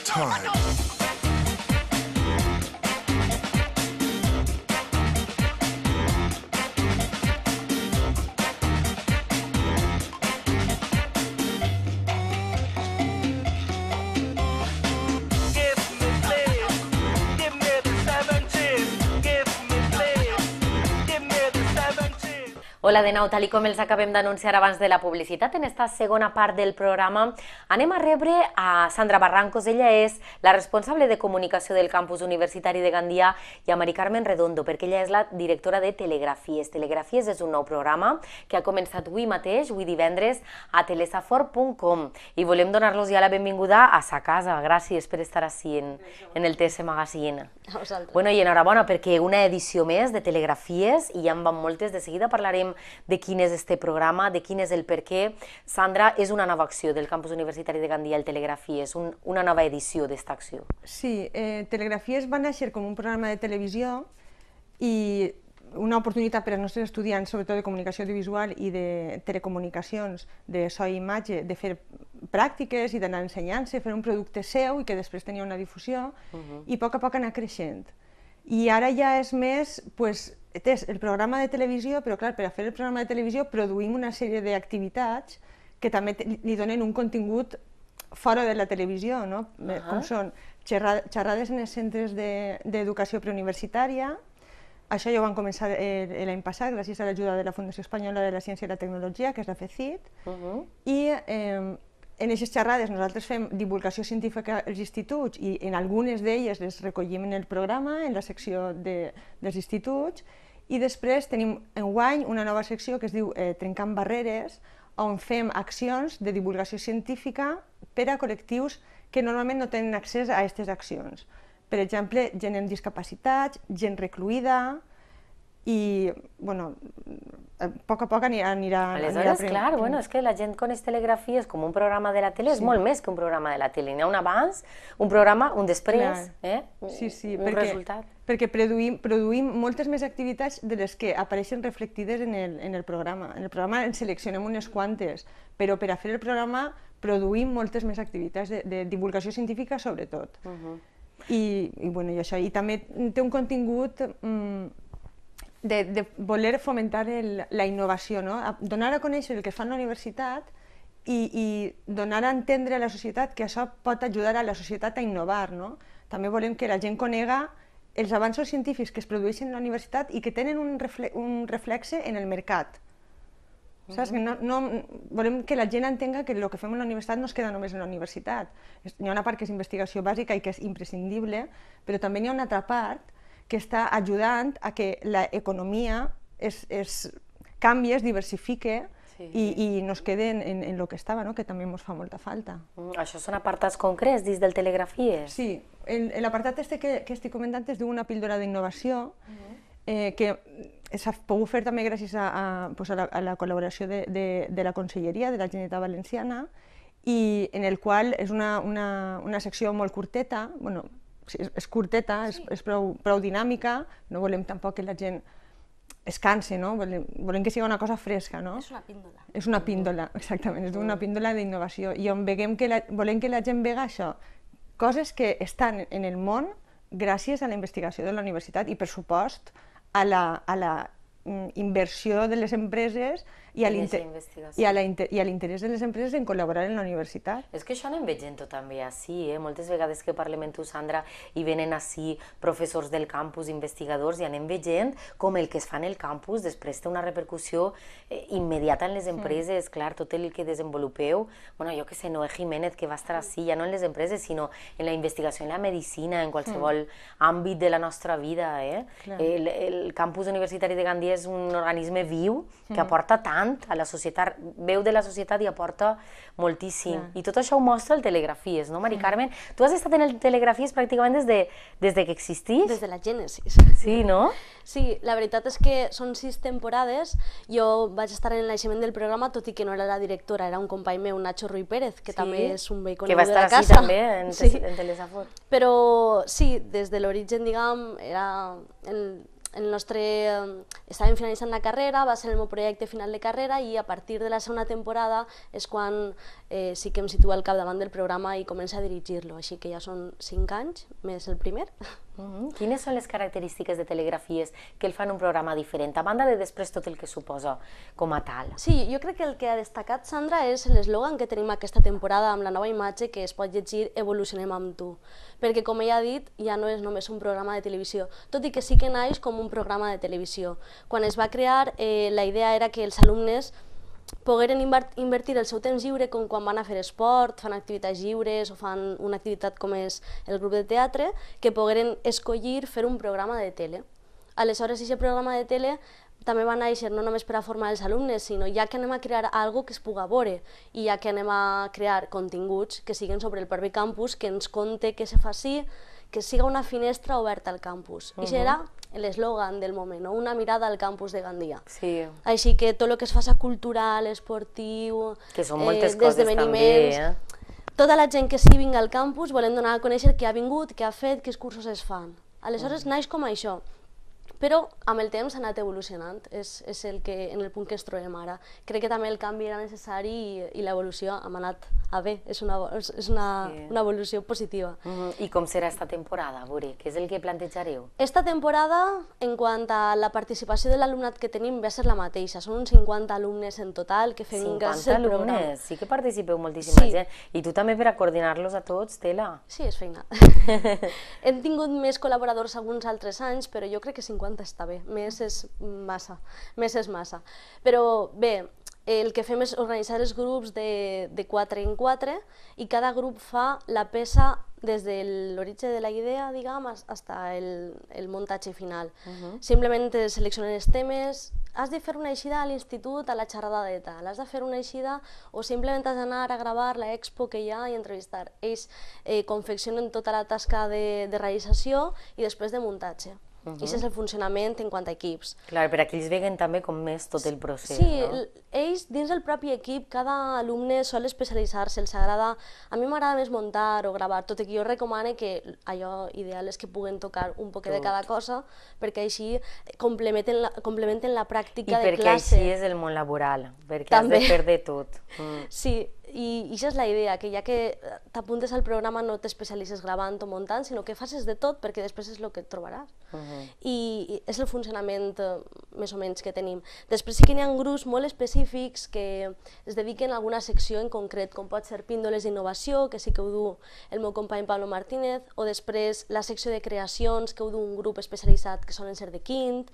time. Hola de nou, tal com els acabem d'anunciar abans de la publicitat, en esta segona part del programa anem a rebre a Sandra Barrancos. Ella és la responsable de comunicació del campus universitari de Gandia, i a Mari Carmen Redondo, perquè ella és la directora de Telegrafies. Telegrafies és un nou programa que ha començat avui mateix, avui divendres, a telesafor.com, i volem donar-los ja la benvinguda a sa casa. Gràcies per estar així en el TS Magazine. A vosaltres. Bueno, i enhorabona perquè una edició més de Telegrafies, i ja en van moltes. De seguida parlarem de quin és este programa, de quin és el per què. Sandra, és una nova acció del campus universitari de Gandia, el Telegrafies, una nova edició d'esta acció. Sí, Telegrafies va néixer com un programa de televisió i una oportunitat per als nostres estudiants, sobretot de comunicació audiovisual i de telecomunicacions, de so i imatge, de fer pràctiques i d'anar ensenyant-se, fer un producte seu i que després tenia una difusió, i a poc anar creixent. I ara ja és més, és el programa de televisió, però clar, per a fer el programa de televisió produïm una sèrie d'activitats que també li donen un contingut fora de la televisió, no? Com són xerrades en els centres d'educació preuniversitària. Això ja ho van començar l'any passat, gràcies a l'ajuda de la Fundació Espanyola de la Ciència i la Tecnologia, que és la FECIT, i en aquestes xerrades nosaltres fem divulgació científica als instituts i en algunes d'elles les recollim en el programa, en la secció dels instituts, i després tenim enguany una nova secció que es diu Trencant Barreres, on fem accions de divulgació científica per a col·lectius que normalment no tenen accés a aquestes accions. Per exemple, gent amb discapacitats, gent recluïda, i a poc anirà Aleshores, clar, és que la gent coneix Telegrafies com un programa de la tele, és molt més que un programa de la tele. N'hi ha un abans, un programa, un després, un resultat. Perquè produïm moltes més activitats de les que apareixen reflectides en el programa. En el programa en seleccionem unes quantes, però per a fer el programa produïm moltes més activitats de divulgació científica, sobretot. I també té un contingut de voler fomentar la innovació, donar a conèixer el que es fa a la universitat i donar a entendre a la societat que això pot ajudar a la societat a innovar. També volem que la gent conega els avanços científics que es produeixen a la universitat i que tenen un reflexe en el mercat. Volem que la gent entenga que el que fem a la universitat no es queda només en la universitat. Hi ha una part que és investigació bàsica i que és imprescindible, però també n'hi ha una altra part que està ajudant a que l'economia es canvi, es diversifique i no es quede en el que estava, que també ens fa molta falta. Això són apartats concrets dins del Telegrafies? Sí, l'apartat que estic comentant es diu una píldora d'innovació, que s'ha pogut fer també gràcies a la col·laboració de la Conselleria de la Generalitat Valenciana, i en el qual és una secció molt curteta, és curteta, és prou dinàmica, no volem tampoc que la gent es cansi, volem que sigui una cosa fresca. És una píndola. És una píndola, exactament, és una píndola d'innovació, i on volem que la gent vega això, coses que estan en el món gràcies a la investigació de la universitat i, per supost, a la inversió de les empreses i a l'interès de les empreses en col·laborar en la universitat. És que això anem veient-ho també així, moltes vegades que parlem amb tu, Sandra, i venen així professors del campus, investigadors, i anem veient com el que es fa en el campus després té una repercussió immediata en les empreses. Clar, tot el que desenvolupeu, jo que sé, Noé Jiménez, que va estar així, ja no en les empreses, sinó en la investigació, en la medicina, en qualsevol àmbit de la nostra vida. El campus universitari de Gandia és un organisme viu que aporta tant a la societat, veu de la societat i aporta moltíssim. I tot això ho mostra el Telegrafies, no, Mari Carmen? Tu has estat en el Telegrafies pràcticament des que existís? Des de la gènesi. Sí, no? Sí, la veritat és que són 6 temporades. Jo vaig estar en el naixement del programa, tot i que no era la directora, era un company meu, Nacho Ruiz Pérez, que també és un vell conegut de la casa. Que va estar així també en Telesafor. Però sí, des de l'origen, diguem, era estàvem finalitzant la carrera, va ser el meu projecte final de carrera i a partir de la segona temporada és quan sí que em situo al capdavant del programa i començo a dirigir-lo, així que ja són 5 anys, més el primer. Quines són les característiques de Telegrafies que el fan un programa diferent, a banda de després tot el que suposa com a tal? Sí, jo crec que el que ha destacat, Sandra, és l'eslògan que tenim aquesta temporada amb la nova imatge que es pot llegir Evolucionem amb tu, perquè com ella ha dit, ja no és només un programa de televisió, tot i que sí que naix com un programa de televisió. Quan es va crear, la idea era que els alumnes pogueren invertir el seu temps lliure com quan van a fer esport, fan activitats lliures o fan una activitat com és el grup de teatre, que pogueren escollir fer un programa de tele. Aleshores, aquest programa de tele també va néixer no només per a formar els alumnes, sinó ja que anem a crear alguna que es puga veure i ja que anem a crear continguts que siguin sobre el propi campus, que ens conte què se fa així, que siga una finestra oberta al campus. I això era l'eslògan del moment, una mirada al campus de Gandia. Així que tot el que es faci cultural, esportiu, que són moltes coses també, tota la gent que sí vinga al campus volem donar a conèixer què ha vingut, què ha fet, quins cursos es fan. Aleshores naix com això, però amb el temps ha anat evolucionant, és en el punt que ens trobem ara. Crec que també el canvi era necessari i l'evolució ha anat a bé, és una evolució positiva. I com serà esta temporada? A veure, què és el que plantejareu? Esta temporada, en quant a la participació de l'alumnat que tenim, va ser la mateixa. Són uns 50 alumnes en total que fem gràcies al programa. 50 alumnes? Sí que participeu moltíssima gent. I tu també per a coordinar-los a tots, tela? Sí, és feina. Hem tingut més col·laboradors alguns altres anys, però jo crec que 50 està bé. Més és massa. Però bé, el que fem és organitzar els grups de 4 en 4 i cada grup fa la peça des de l'origen de la idea, diguem, fins al muntatge final. Simplement seleccionen els temes, has de fer una eixida a l'institut a la xerrada de tal, has de fer una eixida o simplement has d'anar a gravar l'expo que hi ha i entrevistar. Ells confeccionen tota la tasca de realització i després de muntatge. I aquest és el funcionament en quant a equips. Clar, per a que ells veguen també com més tot el procés, no? Sí, ells dins del propi equip, cada alumne sol especialitzar-se, els agrada... A mi m'agrada més muntar o gravar, tot i que jo recomano que allò ideal és que puguen tocar un poquet de cada cosa, perquè així complementen la pràctica de classe. I perquè així és el món laboral, perquè has de fer de tot. Sí, i això és la idea, que ja que t'apuntes al programa no t'especialitzes gravant o muntant, sinó que facis de tot perquè després és el que et trobaràs. I és el funcionament més o menys que tenim. Després sí que n'hi ha grups molt específics que es dediquen a alguna secció en concret, com pot ser píndoles d'innovació, que sí que ho du el meu company Pablo Martínez, o després la secció de creacions, que ho du un grup especialitzat que solen ser de quint,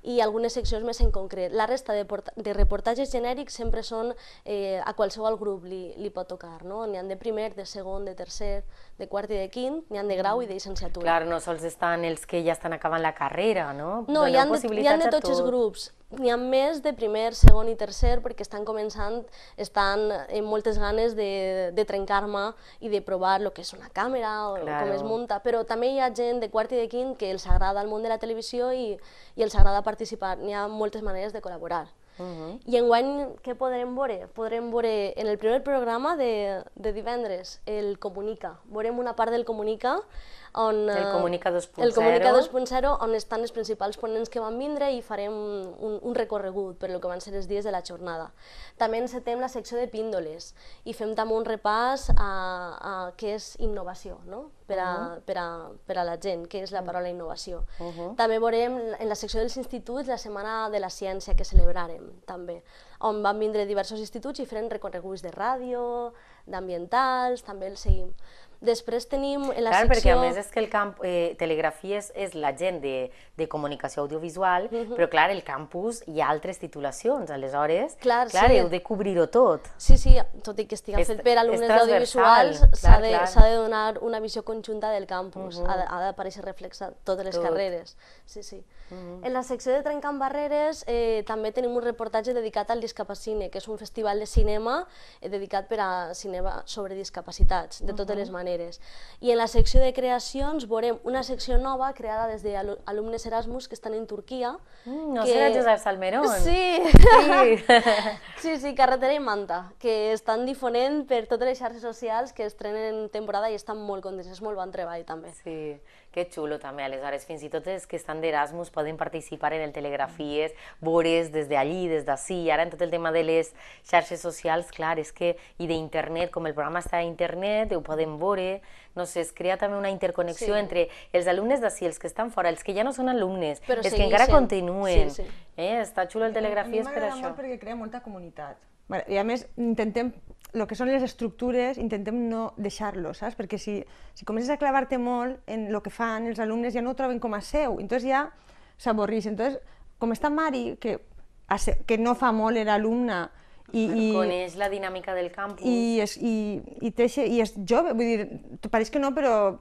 i algunes seccions més en concret. La resta de reportatges genèrics sempre són a qualsevol grup li pot tocar, no? N'hi ha de primer, de segon, de tercer, de quart i de quint, n'hi ha de grau i de llicenciatura. Clar, no sols estan els que ja estan acabant la carrera, no? No, hi ha de tots els grups. N'hi ha més de primer, segon i tercer perquè estan començant, estan amb moltes ganes de trencar-me i de provar el que és una càmera o com es munta, però també hi ha gent de quart i de quint que els agrada el món de la televisió i els agrada participar. N'hi ha moltes maneres de col·laborar. I enguany què podrem veure? Podrem veure en el primer programa de divendres el Comunica. Veurem una part del Comunica el Comunica 2.0, on estan els principals ponents que van vindre i farem un recorregut per el que van ser els dies de la jornada. També encetem la secció de píndoles i fem també un repàs a què és innovació, per a la gent, què és la paraula innovació. També veurem en la secció dels instituts la Setmana de la Ciència que celebrarem, també, on van vindre diversos instituts i farem recorreguts de ràdio, d'ambientals, també els seguim. Després tenim en la secció... Clar, perquè a més és que el camp Telegrafies és la gent de comunicació audiovisual, però clar, el campus hi ha altres titulacions, aleshores, clar, heu de cobrir-ho tot. Sí, tot i que estigui fet per alumnes d'audiovisuals, s'ha de donar una visió conjunta del campus, ha d'aparèixer reflexat totes les carreres. En la secció de Trencant Barreres també tenim un reportatge dedicat al Discapacine, que és un festival de cinema dedicat per a cinema sobre discapacitats, de totes les maneres. carreres. I en la secció de creacions veurem una secció nova creada des d'alumnes Erasmus que estan en Turquia. No serà Josep Salmerón? Sí, Carretera i Manta, que estan difonent per totes les xarxes socials, que estrenen temporada i estan molt contents, és molt bon treball també. Sí, que xulo també, aleshores fins i tot els que estan d'Erasmus poden participar en el Telegrafies, veure's des d'allí, des d'ací, i ara en tot el tema de les xarxes socials, clar, és que, i d'internet, com el programa està a internet, ho podem veure, no sé, es crea també una interconnexió entre els alumnes d'ací, els que estan fora, els que ja no són alumnes, els que encara continuen. Està xulo el Telegrafies per això. A mi m'agrada molt perquè crea molta comunitat. I a més, intentem, el que són les estructures, intentem no deixar-lo, saps? Perquè si comences a clavar-te molt en el que fan els alumnes, ja no ho troben com a seu, entonces ja s'avorrix. Entonces, com està Mari, que no fa molt, era alumna, coneix la dinàmica del campus. I és jove, vull dir, pareix que no, però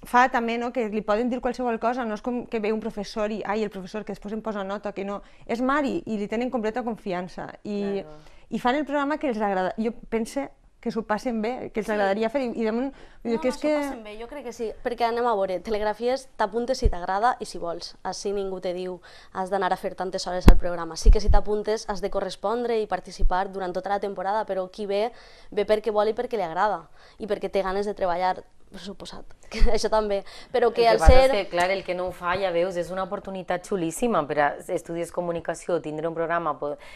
fa també que li poden dir qualsevol cosa, no és com que ve un professor i el professor que després em posa nota, que no, és Mari i li tenen completa confiança i fan el programa que els agrada, jo penso que s'ho passen bé, que els agradaria fer i damunt... No, s'ho passen bé, jo crec que sí, perquè anem a veure, Telegrafies t'apuntes si t'agrada i si vols, així ningú te diu has d'anar a fer tantes hores al programa, sí que si t'apuntes has de correspondre i participar durant tota la temporada, però qui ve perquè vol i perquè li agrada i perquè té ganes de treballar, per suposat, això també, però que al ser... El que passa és que, clar, el que no ho fa, ja veus, és una oportunitat xulíssima per a estudiar comunicació, tindre un programa,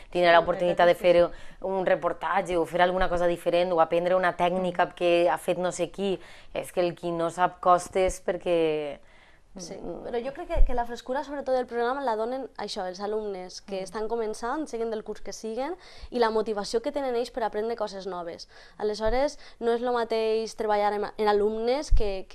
tindre l'oportunitat de fer un reportatge o fer alguna cosa diferent o aprendre una tècnica que ha fet no sé qui, és que el qui no sap costes perquè... Sí, però jo crec que la frescura sobretot del programa la donen això, els alumnes que estan començant, siguin del curs que siguen, i la motivació que tenen ells per aprendre coses noves. Aleshores, no és el mateix treballar en alumnes que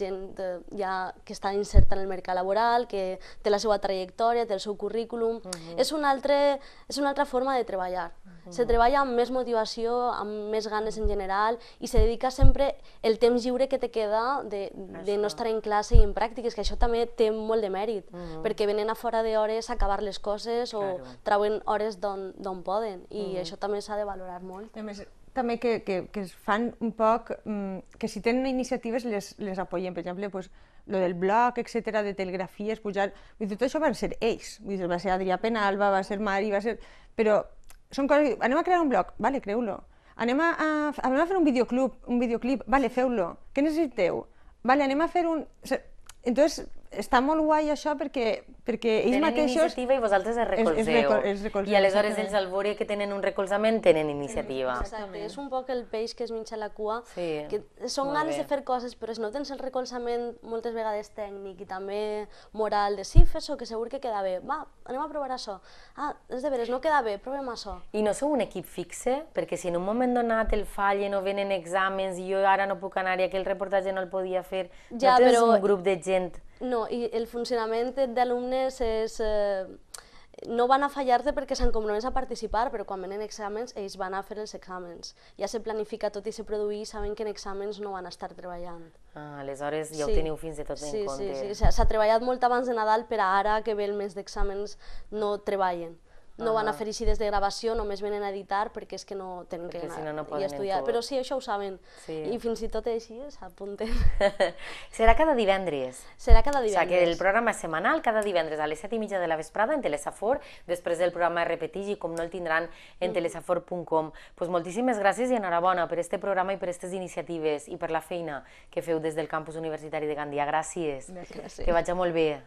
gent ja que està inserta en el mercat laboral, que té la seva trajectòria, té el seu currículum. És una altra forma de treballar. Se treballa amb més motivació, amb més ganes en general, i se dedica sempre el temps lliure que te queda de no estar en classe i en pràctiques, que això també té molt de mèrit, perquè venen a fora d'hores a acabar les coses o trauen hores d'on poden, i això també s'ha de valorar molt. A més, també que es fan un poc, que si tenen iniciatives les apoyen, per exemple, lo del blog, etcètera, de Telegrafies, pujar... Tot això van ser ells, va ser Adrià Penalba, va ser Mari, va ser... Però són coses... Anem a crear un blog, vale, creu-lo. Anem a fer un videoclip, vale, feu-lo. Què necessiteu? Vale, anem a fer un... Entonces, està molt guai això perquè ells mateixos... Tenen iniciativa i vosaltres els recolzeu. I aleshores ells al veure que tenen un recolzament tenen iniciativa. Exacte, és un poc el peix que es menja la cua, que són ganes de fer coses, però si no tens el recolzament moltes vegades tècnic i també moral de sí, fes-ho, que segur que queda bé, va, anem a provar això. Ah, és de veres, no queda bé, provem això. I no sou un equip fixe? Perquè si en un moment donat el fallen o venen exàmens i jo ara no puc anar i aquell reportatge no el podia fer, no tens un grup de gent? No, i el funcionament d'alumnes és... No van a fallar-te perquè s'han compromès a participar, però quan venen exàmens, ells van a fer els exàmens. Ja se planifica tot i se produeix, saben que en exàmens no van a estar treballant. Aleshores ja ho teniu fins i tot en compte. Sí, s'ha treballat molt abans de Nadal per a ara que ve el mes d'exàmens no treballen. No van a fer així des de gravació, només venen a editar perquè és que no tenen que anar i estudiar. Però sí, això ho saben. I fins i tot així s'apunten. Serà cada divendres? Serà cada divendres. O sigui que el programa és setmanal, cada divendres a les 7:30 de la vesprada en Telesafor, després el programa es repeteix i com no el tindran en telesafor.com. Moltíssimes gràcies i enhorabona per este programa i per aquestes iniciatives i per la feina que feu des del campus universitari de Gandia. Gràcies. Que vagi molt bé.